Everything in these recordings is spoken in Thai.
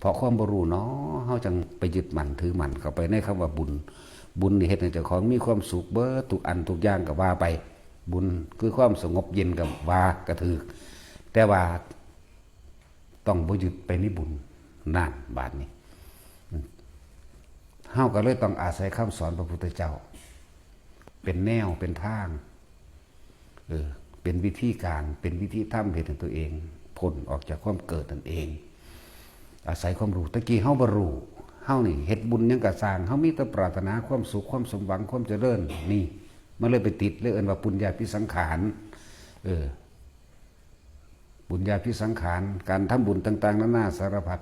เพราะความบ่รู้เนาะเฮาจังไปยึดมั่นถือมั่นเข้าไปในคำว่าบุญบุญนี่เฮ็ดให้เจ้าของมีความสุขเบิดทุกอันทุกอย่างก็ว่าไปบุญคือความสงบเย็นกับว่ากระถือแต่ว่าต้องบ่ยึดไปในบุญนั่นบาดนี้เฮาก็เลยต้องอาศัยคำสอนพระพุทธเจ้าเป็นแนวเป็นทางเป็นวิธีการเป็นวิธีทำเหตุตัวเองพ้นออกจากความเกิดนั่นเองอาศัยความรู้ตะกี้เฮาบ่รู้เฮานี่เฮ็ดบุญยังกะสร้างเฮามีแต่ปรารถนาความสุขความสมหวังความเจริญนี่มันเลยไปติดเลยเอิ้นว่าปุญญาภิสังขารบุญญาภิสังขารการทำบุญต่างๆนานาสารพัด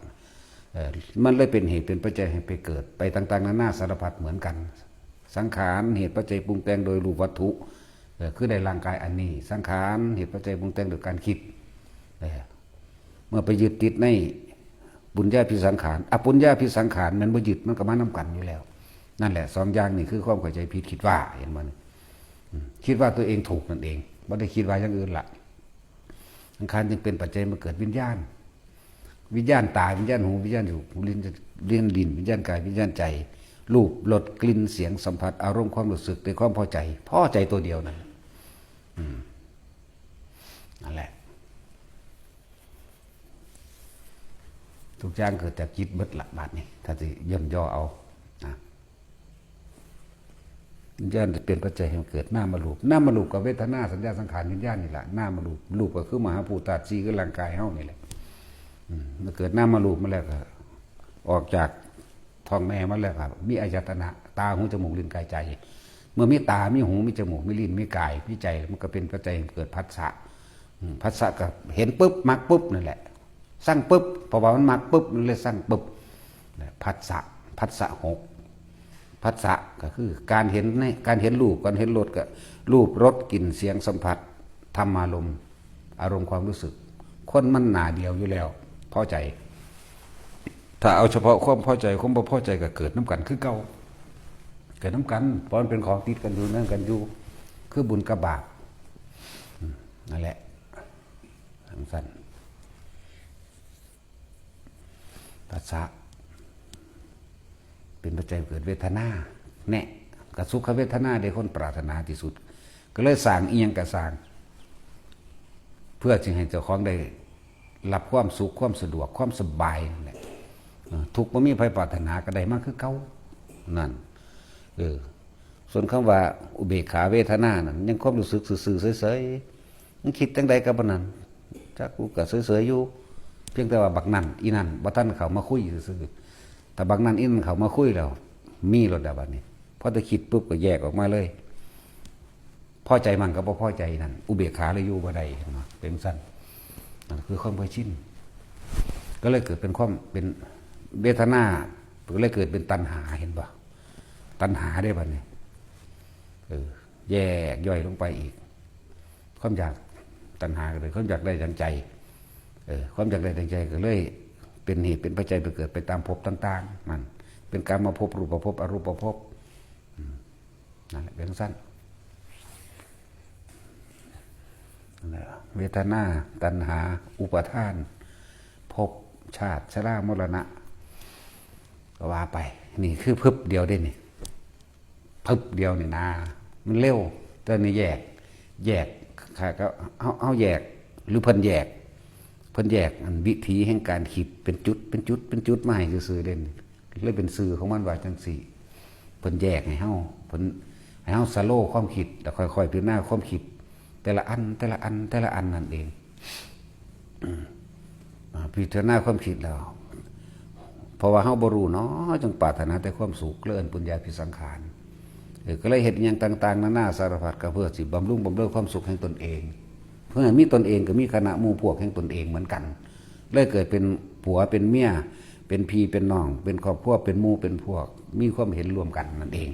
มันเลยเป็นเหตุเป็นปัจจัยให้ไปเกิดไปต่างๆนานาสารพัดเหมือนกันสังขารเหตุปัจจัยปรุงแต่งโดยรูปวัตถุคือในร่างกายอันนี้สังขารเหตุปัจจัยปรุงแต่งโดยการคิดเมื่อไปยึดติดในบุญญาภิสังขารอปุญญาภิสังขารมันบ่ยึดมันก็มานำกันอยู่แล้วนั่นแหละสองอย่างนี่คือความเข้าใจผิดคิดว่าเห็นบ่คิดว่าตัวเองถูกนั่นเองบ่ได้คิดว่าอย่างอื่นล่ะสังขารจึงเป็นปัจจัยมาเกิดวิญญาณวิญญาณตาวิญญาณหูวิญญาณอยู่ลิ้นวิญญาณกายวิญญาณใจรูปรสกลิ่นเสียงสัมผัสอารมณ์ความรู้สึกในความพอใจตัวเดียวนั่นนั่นแหละทุกอย่างเกิดจากจิตเบิดละบาดนี้ถ้าจะย่นย่อเอาวิญญาณจะเป็นปัจจัยให้เกิดนามรูปกับเวทนาสัญญาสังขารวิญญาณนี่แหละนามรูปก็คือมหาภูตาสีคือร่างกายเฮานี่แหละเมื่อเกิดนามรูปมาแล้วก็ออกจากท้องแม่มาแล้วครับมีอายตนะตาหูจมูกลิ้นกายใจเมื่อมีตามีหูมีจมูกมีลิ้นมีกายมีใจมันก็เป็นปัจจัยเกิดผัสสะก็เห็นปุ๊บมักปุ๊บนั่นแหละสร้างปุ๊บพอว่ามันมักปุ๊บมันเลยสร้างปุ๊บผัสสะหกผัสสะก็คือการเห็นรูปการเห็นรสก็รูปรสกลิ่นเสียงสัมผัสธรรมอารมณ์ความรู้สึกคนมันหนาเดียวอยู่แล้วพอใจถ้าเอาเฉพาะความพอใจความบ่พอใจก็เกิดน้ำกันคือเก่าเกิดน้ำกันเพราะมันเป็นของติดกันอยู่นั่นกันอยู่คือบุญกับบาปนั่นแหละสั้นผัสสะเป็นปัจจัยเกิดเวทนาแน่กับสุขเวทนาได้คนปรารถนาที่สุดก็เลยสร้างเอียงกับสร้างเพื่อจึงให้เจ้าของได้รับความสุขความสะดวกความสบายนั่นแหละทุกข์บ่มีภัยปรารถนาก็ได้มากคือเก่านั่นส่วนคำว่าอุเบกขาเวทนานั่นยังความรู้สึกซื่อๆเฉยๆมันคิดจังใดกับบ่นั้นจักกูก็เฉยๆอยู่เพียงแต่ว่าบักนั่นอีนั่นบ่ทันเข้ามาคุยซื่อๆแต่บักนั่นอีนั่นเข้ามาคุยแล้วมีรถบัดนี้พอจะคิดปุ๊บก็แยกออกมาเลยพอใจมันก็บ่พอใจนั่นอุเบกขาเลยอยู่บ่ได้เป็นสั้นนั่นคือความเคยชินก็เลยเกิดเป็นความเป็นเวทนาก็เลยเกิดเป็นตัณหาเห็นป่ะตัณหาได้ป่ะเนี่ยแยกย่อยลงไปอีกความอยากตัณหาก็เลยความอยากได้ดังใจความอยากได้ดังใจก็เลยเป็นเหตุเป็นปัจจัยไปเกิดไปตามภพต่างๆมันเป็นการมาภพรูปภพอรูปภพนั่นแหละเป็นสั้นเวทนาตัณหาอุปาทานภพชาติชรามรณะก็ว่าไปนี่คือพึบเดียวได้นี่พึบเดียวนี่นะมันเร็วตอนนี้แยกค่ะก็เอาแยกหรือเพิ่นแยกอันวิธีแห่งการคิดเป็นจุดมาให้ซื่อๆเด่นเลยเป็นสื่อของมันว่าจังสี่เพิ่นแยกให้เฮาสโลว์ความคิดแล้วค่อยๆพิจารณาความคิดแต่ละอันนั่นเองพิจารณาความคิดแล้วเพราะว่าเฮาบ่รู้เนาะจึงปรารถนาแต่ความสุขเลื่อนปุญญาภิสังขารก็เลยเฮ็ดอย่างต่างๆนานาสารพัดก็เพื่อสิบำรุงความสุขแห่งตนเองเพื่อให้มีตนเองก็มีคณะหมู่พวกแห่งตนเองเหมือนกันเลยเกิดเป็นผัวเป็นเมียเป็นพี่เป็นน้องเป็นครอบครัวเป็นหมู่เป็นพวกมีความเห็นร่วมกันนั่นเอง